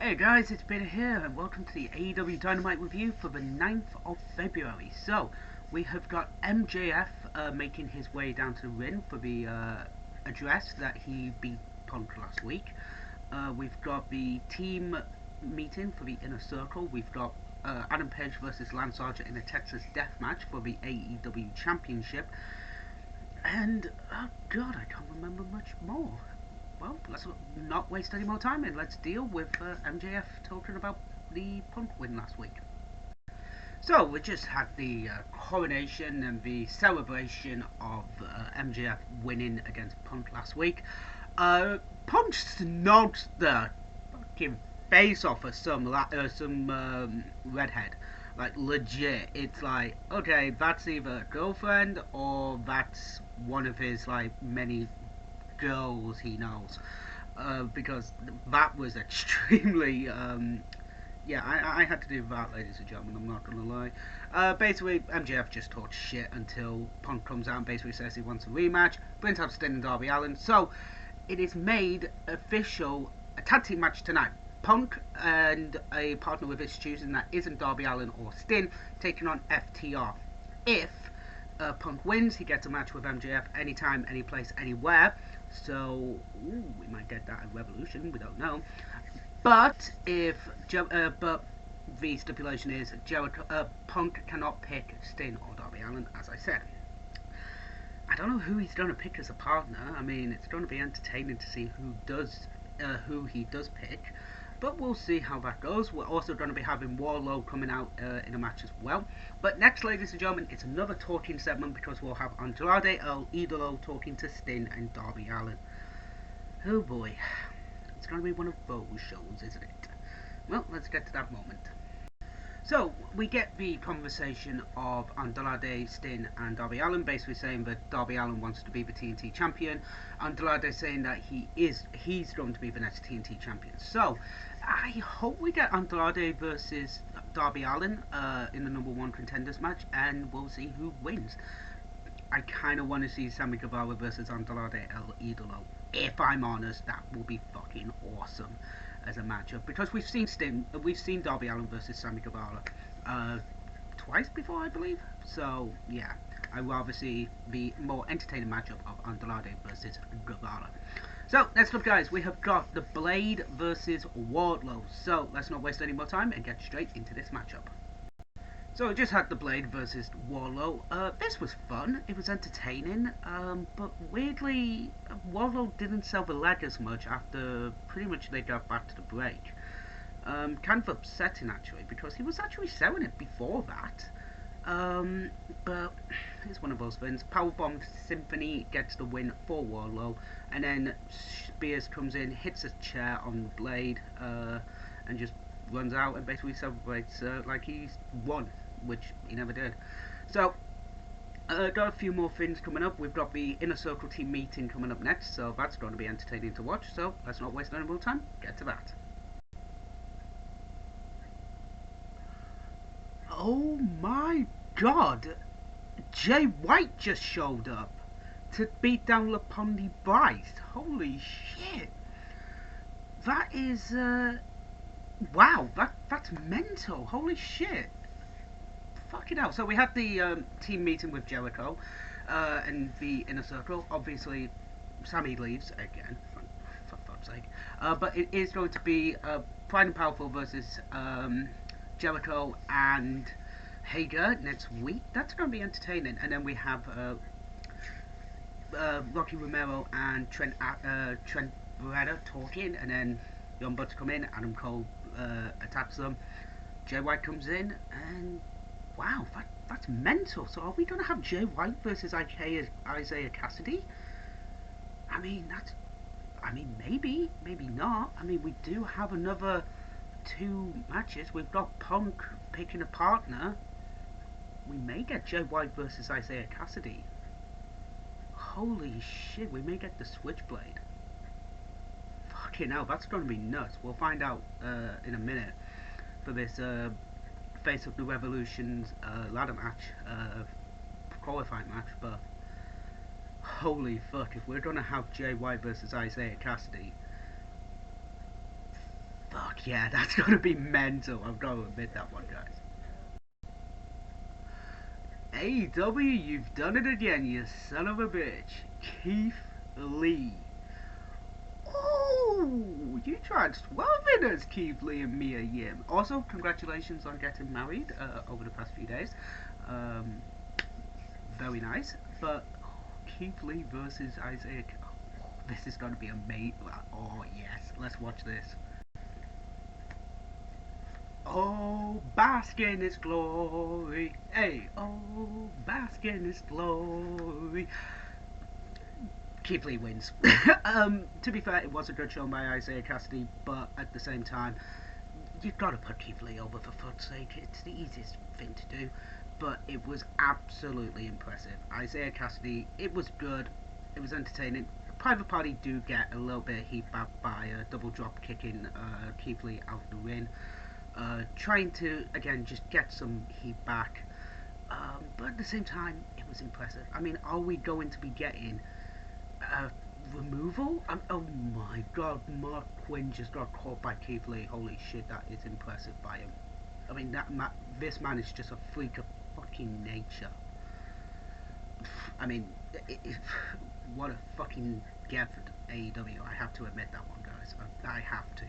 Hey guys, it's Peter here, and welcome to the AEW Dynamite review for the 9th of February. So, we have got MJF making his way down to the ring for the address that he beat Punk last week. We've got the team meeting for the Inner Circle. We've got Adam Page versus Lance Archer in a Texas Deathmatch for the AEW Championship. And, oh god, I can't remember much more. Well, let's not waste any more time and let's deal with MJF talking about the Punk win last week. So, we just had the coronation and the celebration of MJF winning against Punk last week. Punk snogged the fucking face off of some redhead. Like, legit. It's like, okay, that's either a girlfriend or that's one of his, like, many girls he knows, because that was extremely I had to do that, ladies and gentlemen, I'm not gonna lie. Basically MJF just talks shit until Punk comes out and basically says he wants a rematch, brings up Sting and Darby Allin. So it is made official, a tag team match tonight, Punk and a partner with his choosing that isn't Darby Allin or Sting taking on FTR. If Punk wins, he gets a match with MJF anytime, anyplace, anywhere. So, we might get that at Revolution, we don't know. But if but the stipulation is Punk cannot pick Sting or Darby Allin, as I said. I don't know who he's going to pick as a partner. I mean, it's going to be entertaining to see who he does pick. But we'll see how that goes. We're also going to be having Wardlow coming out in a match as well. But next, ladies and gentlemen, it's another talking segment because we'll have Andrade El Idolo talking to Sting and Darby Allin. Oh boy, it's going to be one of those shows, isn't it? Well, let's get to that moment. So, we get the conversation of Andrade, Sting and Darby Allin basically saying that Darby Allin wants to be the TNT champion. Andrade saying that he's going to be the next TNT champion. So, I hope we get Andrade versus Darby Allin in the number one contenders match, and we'll see who wins. I kind of want to see Sammy Guevara versus Andrade El Idolo. If I'm honest, that will be fucking awesome as a matchup, because we've seen Darby Allin versus Sammy Guevara twice before, I believe. So yeah, I'd rather see the more entertaining matchup of Andrade versus Guevara. So next up, guys, we have got the Blade versus Wardlow. So let's not waste any more time and get straight into this matchup. So I just had the Blade versus Wardlow. This was fun, it was entertaining, but weirdly, Wardlow didn't sell the leg as much after pretty much they got back to the break. Kind of upsetting actually, because he was actually selling it before that. But it's one of those things. Powerbomb Symphony gets the win for Wardlow, and then Spears comes in, hits a chair on the Blade, and just runs out and basically celebrates like he's won, which he never did. So, got a few more things coming up. We've got the Inner Circle team meeting coming up next, so that's going to be entertaining to watch. So, let's not waste any more time. Get to that. Oh my god! Jay White just showed up to beat down Lapondi Bryce. Holy shit! That is, wow, that's mental. Holy shit. Fucking hell. So we had the team meeting with Jericho and the Inner Circle. Obviously, Sammy leaves again, for fuck's sake. But it is going to be Pride and Powerful versus Jericho and Hager next week. That's going to be entertaining. And then we have Rocky Romero and Trent Beretta talking, and then Young Bucks come in, Adam Cole attacks them, Jay White comes in, and wow, that's mental. So are we going to have Jay White versus Isaiah Cassidy? I mean, maybe not. I mean, we do have another 2 matches. We've got Punk picking a partner. We may get Jay White versus Isaiah Cassidy. Holy shit, we may get the Switchblade. Fucking hell, that's going to be nuts. We'll find out in a minute for this Face of the Revolution's ladder match, qualifying match, but holy fuck, if we're going to have Jay White versus Isaiah Cassidy, fuck Yeah, that's gonna be mental. I've got to admit that one, guys. AEW, you've done it again, you son of a bitch. Keith Lee. Oh, you tried swerving us, Keith Lee and Mia Yim. Also, congratulations on getting married over the past few days. Um, Very nice. But Keith Lee versus Isaiah. Oh, this is going to be amazing. Oh, yes. Let's watch this. Oh, bask in His glory. Hey, oh, bask in His glory. Keith Lee wins. To be fair, it was a good show by Isaiah Cassidy, but at the same time, you've got to put Keith Lee over for fuck's sake. It's the easiest thing to do, but it was absolutely impressive. Isaiah Cassidy, it was good. It was entertaining. Private Party do get a little bit of heat back by double drop kicking Keith Lee out the ring. Trying to, again, just get some heat back. But at the same time, it was impressive. I mean, are we going to be getting removal? Oh my god, Mark Quinn just got caught by Keith Lee. Holy shit, that is impressive by him. I mean, this man is just a freak of fucking nature. I mean, what a fucking get for AEW. I have to admit that one, guys. I have to.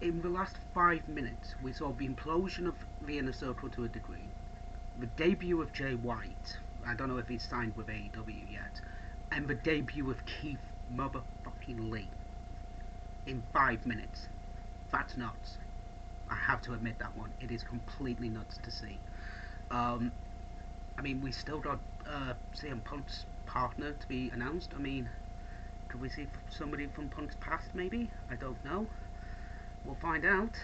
In the last 5 minutes, we saw the implosion of the Inner Circle to a degree. The debut of Jay White. I don't know if he's signed with AEW yet. And the debut of Keith motherfucking Lee. In 5 minutes. That's nuts. I have to admit that one. It is completely nuts to see. I mean, we still got CM Punk's partner to be announced. I mean, could we see somebody from Punk's past, maybe? I don't know. We'll find out.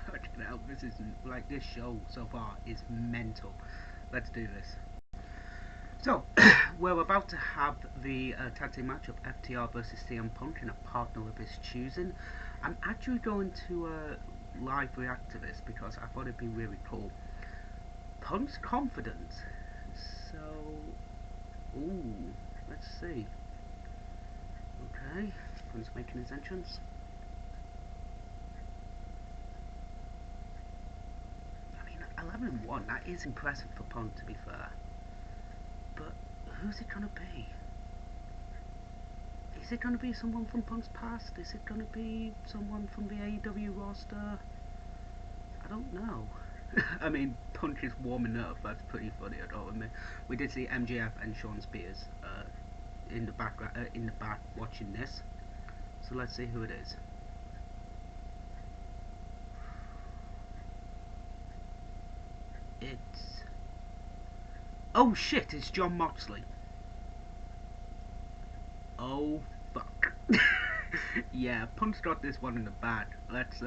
Fucking hell, this is, like, this show so far is mental. Let's do this. So, we're about to have the tag team match of FTR versus CM Punk in a partner of his choosing. I'm actually going to live react to this because I thought it'd be really cool. Punk's confidence. So, ooh, let's see. Okay, Punk's making his entrance. I mean, 11-1, that is impressive for Punk, to be fair. But who's it gonna be? Is it gonna be someone from Punk's past? Is it gonna be someone from the AEW roster? I don't know. I mean, Punk is warming up. That's pretty funny. I don't admit. We did see MJF and Sean Spears in the back watching this. So let's see who it is. It's, oh shit! It's John Moxley. Oh fuck. Yeah, Punk's got this one in the bag. Let's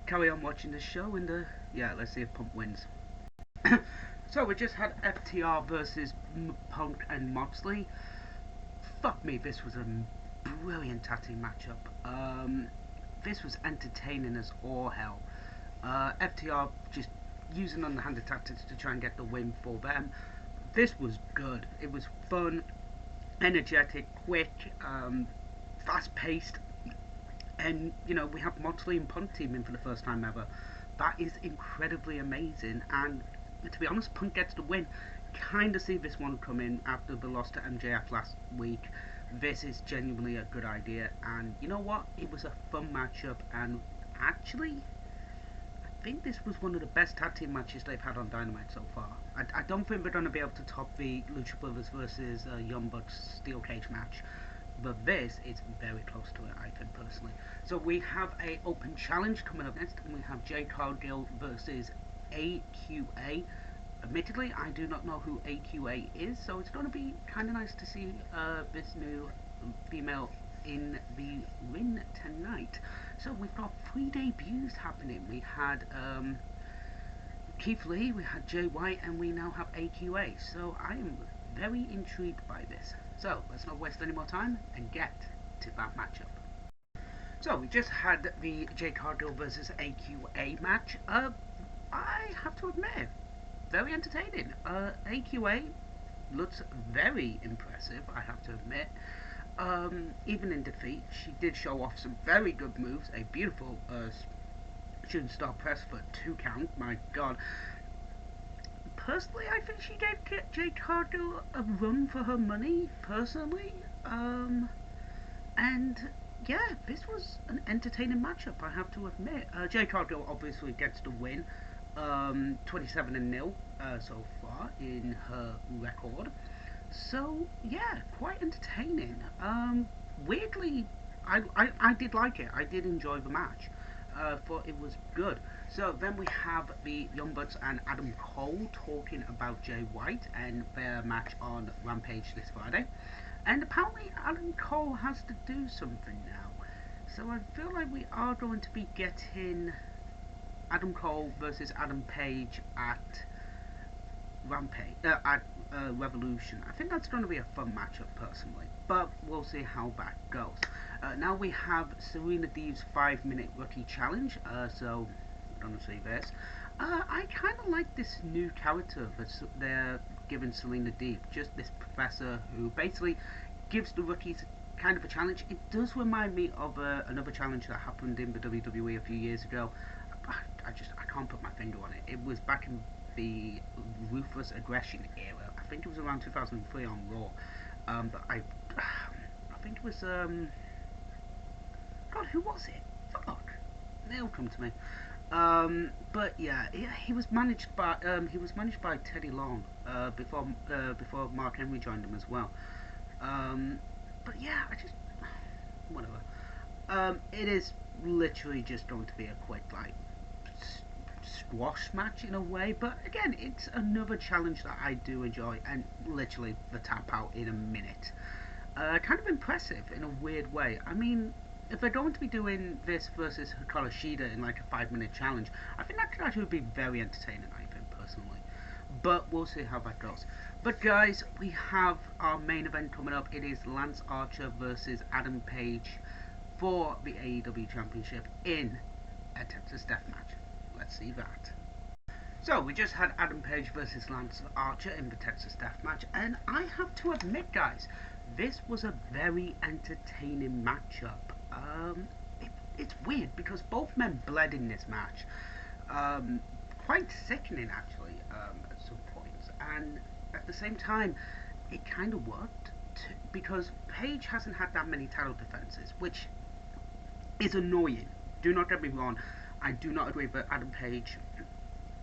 carry on watching this show and yeah, let's see if Punk wins. So we just had FTR versus Punk and Moxley. Fuck me, this was a brilliant tag team matchup. This was entertaining as all hell. FTR just using underhanded tactics to try and get the win for them. This was good. It was fun, energetic, quick, fast-paced, and you know, we have Moxley and Punk teaming for the first time ever. That is incredibly amazing, and to be honest, Punk gets the win. Kind of see this one coming after the loss to MJF last week. This is genuinely a good idea, and you know what? It was a fun matchup, and actually, I think this was one of the best tag team matches they've had on Dynamite so far. I don't think they're going to be able to top the Lucha Brothers versus Young Bucks Steel Cage match, but this is very close to it, I think, personally. So we have a open challenge coming up next, and we have Jade Cargill versus AQA. Admittedly, I do not know who AQA is, so it's going to be kind of nice to see this new female in the ring tonight. So we've got 3 debuts happening. We had Keith Lee, we had Jay White, and we now have AQA. So I am very intrigued by this. So let's not waste any more time and get to that matchup. So we just had the Jade Cargill versus AQA match. I have to admit, very entertaining. AQA looks very impressive, I have to admit. Even in defeat, she did show off some very good moves. A beautiful shooting star press for 2 count. My God. Personally, I think she gave Jade Cardo a run for her money. Personally, and yeah, this was an entertaining matchup, I have to admit. Jade Cardo obviously gets the win, 27-0 so far in her record. So yeah, quite entertaining. Weirdly, I did like it. I did enjoy the match. Thought it was good. So then we have the Young Bucks and Adam Cole talking about Jay White and their match on Rampage this Friday. And apparently Adam Cole has to do something now. So I feel like we are going to be getting Adam Cole versus Adam Page at Rampage, at Revolution. I think that's going to be a fun matchup personally, but we'll see how that goes. Now we have Serena Deeb's 5-minute rookie challenge. So we're going to see this. I kind of like this new character that they're giving Serena Deeb, just this professor who basically gives the rookies kind of a challenge. It does remind me of another challenge that happened in the WWE a few years ago. I can't put my finger on it. It was back in the Ruthless Aggression era. I think it was around 2003 on Raw. But I think it was God, who was it? Fuck, they'll come to me. But yeah, he was managed by Teddy Long before Mark Henry joined him as well. But yeah, whatever. It is literally just going to be a quick like squash match in a way, but again, it's another challenge that I do enjoy, and literally the tap out in a minute. Kind of impressive in a weird way. I mean, if they're going to be doing this versus Hikaru Shida in like a 5-minute challenge, I think that could actually be very entertaining, I think, personally. But we'll see how that goes. But guys, we have our main event coming up. It is Lance Archer versus Adam Page for the AEW Championship in a Texas Deathmatch. Let's see that. So we just had Adam Page versus Lance Archer in the Texas Deathmatch, and I have to admit, guys, this was a very entertaining matchup. It's weird because both men bled in this match. Quite sickening, actually, at some points, and at the same time, it kind of worked because Page hasn't had that many title defenses, which is annoying. Do not get me wrong. I do not agree with Adam Page.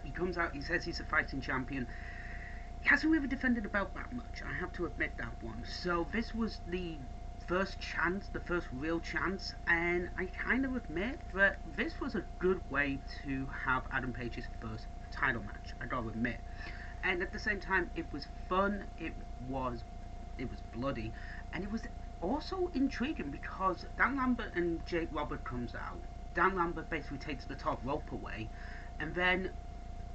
He comes out, he says he's a fighting champion. He hasn't really defended the belt that much, I have to admit that one. So this was the first chance, the first real chance, and I kind of admit that this was a good way to have Adam Page's first title match, I gotta admit. And at the same time, it was fun, it was bloody, and it was also intriguing because Dan Lambert and Jake Robert comes out. Dan Lambert basically takes the top rope away, and then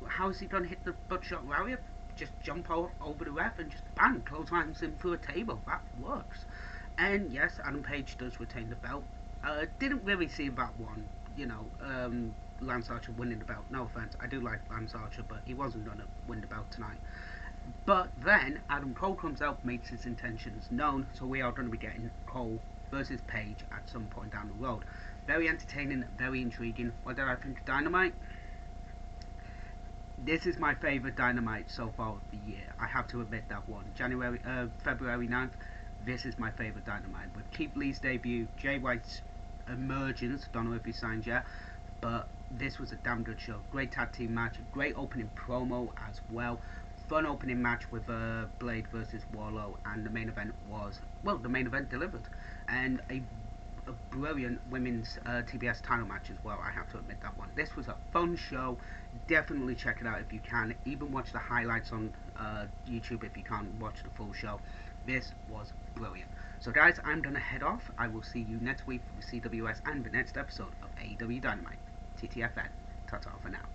how is he going to hit the buckshot lariat? Just jump over the ref and just bang, clotheslines him through a table. That works. And yes, Adam Page does retain the belt. Didn't really see that one, Lance Archer winning the belt. No offense, I do like Lance Archer, but he wasn't going to win the belt tonight. But then Adam Cole comes out, makes his intentions known, so we are going to be getting Cole versus Page at some point down the road. Very entertaining, very intriguing. What did I think of Dynamite? This is my favourite Dynamite so far of the year. I have to admit that one. February 9th, this is my favourite Dynamite. With Keith Lee's debut, Jay White's emergence, don't know if he signed yet, but this was a damn good show. Great tag team match, great opening promo as well. Fun opening match with Blade versus Warlow, and the main event delivered. And a brilliant women's TBS title match as well, I have to admit that one. This was a fun show. Definitely check it out if you can. Even watch the highlights on YouTube if you can't watch the full show. This was brilliant. So guys, I'm going to head off. I will see you next week for CWS and the next episode of AEW Dynamite. TTFN. Ta-ta for now.